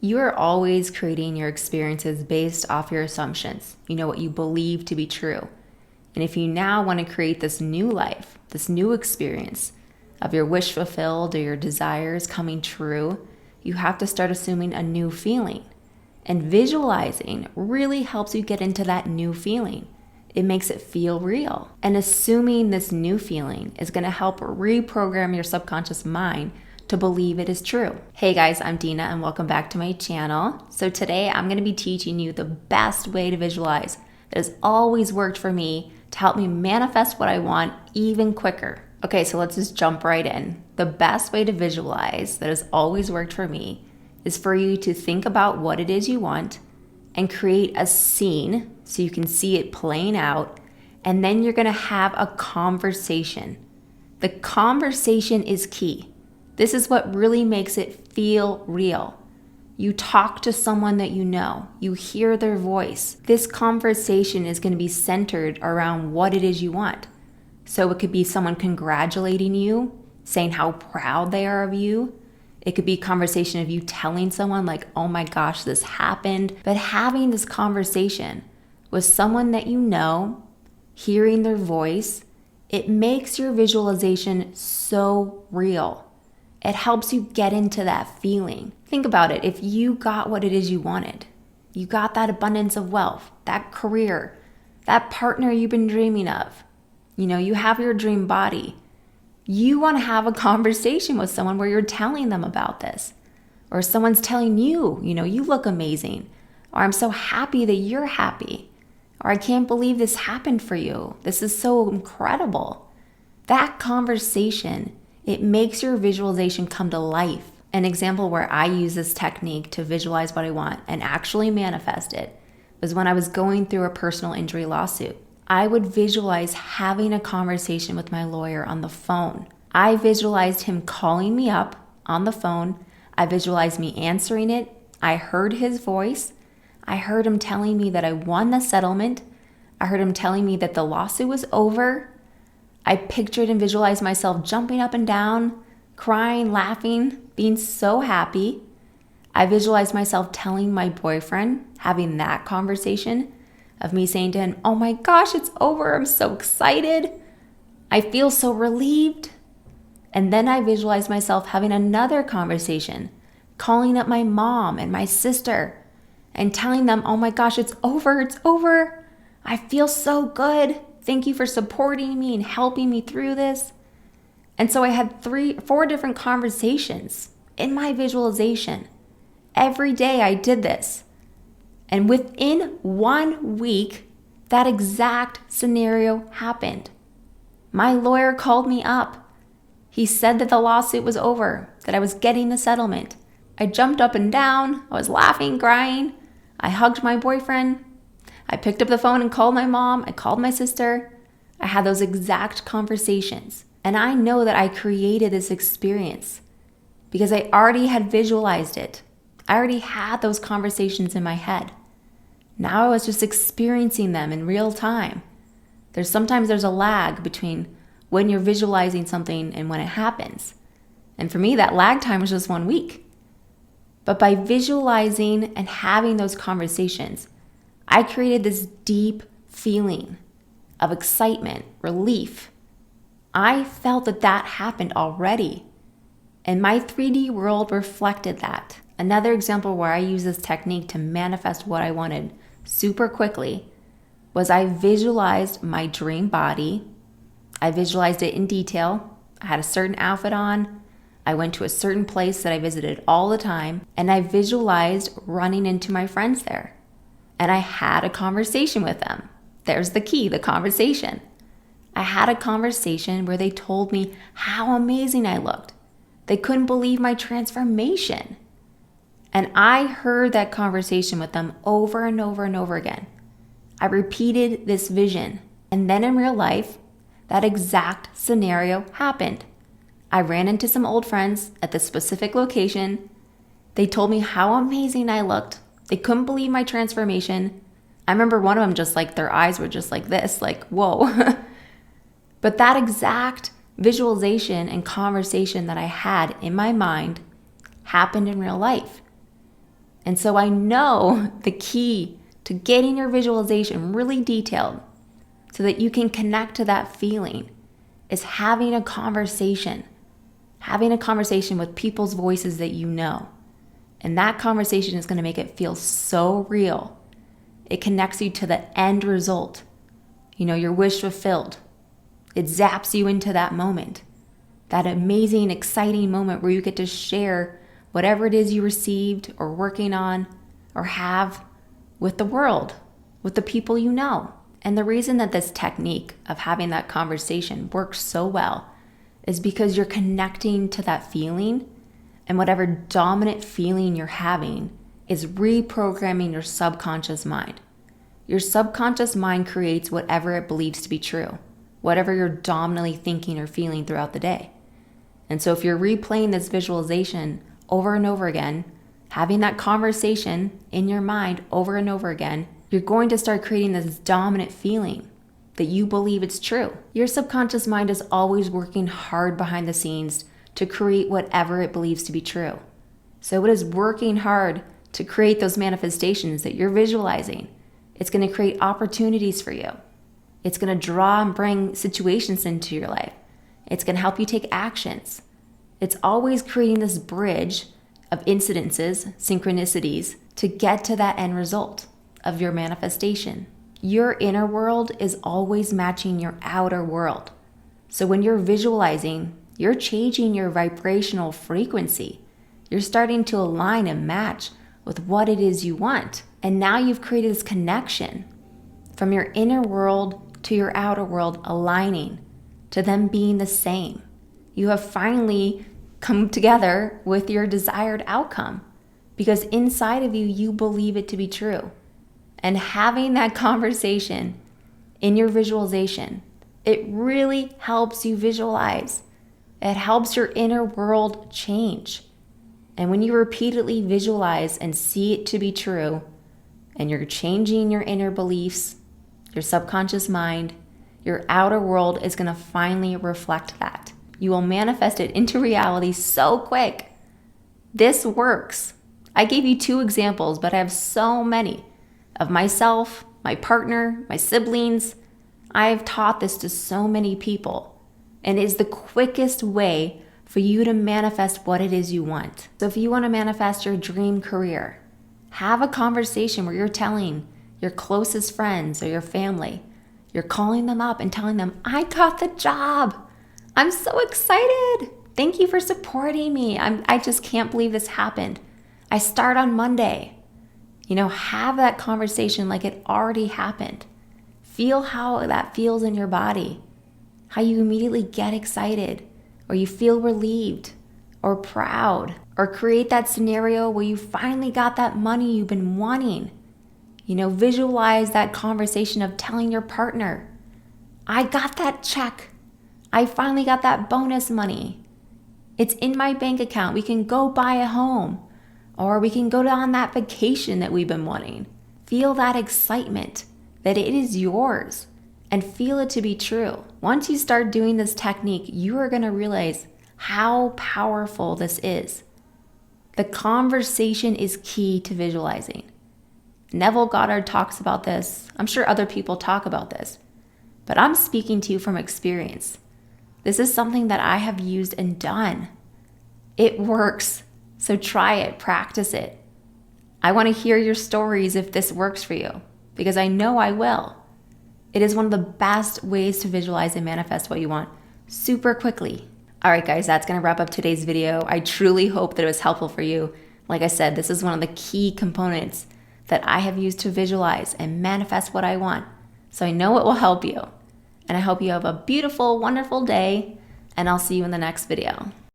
You are always creating your experiences based off your assumptions. You know what you believe to be true. And if you now want to create this new life, this new experience of your wish fulfilled or your desires coming true, you have to start assuming a new feeling. And visualizing really helps you get into that new feeling. It makes it feel real. And assuming this new feeling is going to help reprogram your subconscious mind to believe it is true. Hey guys, I'm Dina and welcome back to my channel. So today I'm going to be teaching you the best way to visualize that has always worked for me to help me manifest what I want even quicker. Okay, so let's just jump right in. The best way to visualize that has always worked for me is for you to think about what it is you want and create a scene so you can see it playing out, and then you're going to have a conversation. The conversation is key. This is what really makes it feel real. You talk to someone that you know. You hear their voice. This conversation is going to be centered around what it is you want. So it could be someone congratulating you, saying how proud they are of you. It could be a conversation of you telling someone like, oh my gosh, this happened. But having this conversation with someone that you know, hearing their voice, it makes your visualization so real. It helps you get into that feeling. Think about it. If you got what it is you wanted, you got that abundance of wealth, that career, that partner you've been dreaming of, you have your dream body. You want to have a conversation with someone where you're telling them about this, or someone's telling you, you look amazing, or I'm so happy that you're happy, or I can't believe this happened for you. This is so incredible. That conversation, it makes your visualization come to life. An example where I use this technique to visualize what I want and actually manifest it was when I was going through a personal injury lawsuit. I would visualize having a conversation with my lawyer on the phone. I visualized him calling me up on the phone. I visualized me answering it. I heard his voice. I heard him telling me that I won the settlement. I heard him telling me that the lawsuit was over. I pictured and visualized myself jumping up and down, crying, laughing, being so happy. I visualized myself telling my boyfriend, having that conversation of me saying to him, oh my gosh, it's over. I'm so excited. I feel so relieved. And then I visualized myself having another conversation, calling up my mom and my sister and telling them, oh my gosh, it's over. It's over. I feel so good. Thank you for supporting me and helping me through this. And so I had 4 different conversations in my visualization. Every day I did this. And within 1 week, that exact scenario happened. My lawyer called me up. He said that the lawsuit was over, that I was getting the settlement. I jumped up and down. I was laughing, crying. I hugged my boyfriend. I picked up the phone and called my mom. I called my sister. I had those exact conversations. And I know that I created this experience because I already had visualized it. I already had those conversations in my head. Now I was just experiencing them in real time. Sometimes there's a lag between when you're visualizing something and when it happens. And for me, that lag time was just 1 week. But by visualizing and having those conversations, I created this deep feeling of excitement, relief. I felt that happened already. And my 3D world reflected that. Another example where I use this technique to manifest what I wanted super quickly was I visualized my dream body. I visualized it in detail. I had a certain outfit on. I went to a certain place that I visited all the time. And I visualized running into my friends there. And I had a conversation with them. There's the key, the conversation. I had a conversation where they told me how amazing I looked. They couldn't believe my transformation. And I heard that conversation with them over and over and over again. I repeated this vision. And then in real life, that exact scenario happened. I ran into some old friends at this specific location. They told me how amazing I looked. They couldn't believe my transformation. I remember one of them just like their eyes were just like this, like, whoa. But that exact visualization and conversation that I had in my mind happened in real life. And so I know the key to getting your visualization really detailed so that you can connect to that feeling is having a conversation with people's voices that you know. And that conversation is going to make it feel so real. It connects you to the end result. Your wish fulfilled. It zaps you into that moment. That amazing, exciting moment where you get to share whatever it is you received or working on or have with the world, with the people you know. And the reason that this technique of having that conversation works so well is because you're connecting to that feeling, and whatever dominant feeling you're having is reprogramming your subconscious mind. Your subconscious mind creates whatever it believes to be true, whatever you're dominantly thinking or feeling throughout the day. And so if you're replaying this visualization over and over again, having that conversation in your mind over and over again, you're going to start creating this dominant feeling that you believe it's true. Your subconscious mind is always working hard behind the scenes to create whatever it believes to be true. So it is working hard to create those manifestations that you're visualizing. It's going to create opportunities for you. It's going to draw and bring situations into your life. It's going to help you take actions. It's always creating this bridge of incidences, synchronicities, to get to that end result of your manifestation. Your inner world is always matching your outer world. So when you're visualizing, you're changing your vibrational frequency. You're starting to align and match with what it is you want. And now you've created this connection from your inner world to your outer world aligning, to them being the same. You have finally come together with your desired outcome because inside of you, you believe it to be true. And having that conversation in your visualization, it really helps you visualize. It helps your inner world change. And when you repeatedly visualize and see it to be true, and you're changing your inner beliefs, your subconscious mind, your outer world is going to finally reflect that. You will manifest it into reality so quick. This works. I gave you 2 examples, but I have so many of myself, my partner, my siblings. I've taught this to so many people, and it is the quickest way for you to manifest what it is you want. So if you want to manifest your dream career, have a conversation where you're telling your closest friends or your family, you're calling them up and telling them, I got the job. I'm so excited. Thank you for supporting me. I just can't believe this happened. I start on Monday. Have that conversation like it already happened. Feel how that feels in your body, how you immediately get excited, or you feel relieved or proud, or create that scenario where you finally got that money you've been wanting. Visualize that conversation of telling your partner, I got that check. I finally got that bonus money. It's in my bank account. We can go buy a home, or we can go on that vacation that we've been wanting. Feel that excitement that it is yours and feel it to be true. Once you start doing this technique, you are going to realize how powerful this is. The conversation is key to visualizing. Neville Goddard talks about this. I'm sure other people talk about this, but I'm speaking to you from experience. This is something that I have used and done. It works. So try it, practice it. I want to hear your stories if this works for you, because I know I will. It is one of the best ways to visualize and manifest what you want super quickly. All right, guys, that's going to wrap up today's video. I truly hope that it was helpful for you. Like I said, this is one of the key components that I have used to visualize and manifest what I want. So I know it will help you. And I hope you have a beautiful, wonderful day, and I'll see you in the next video.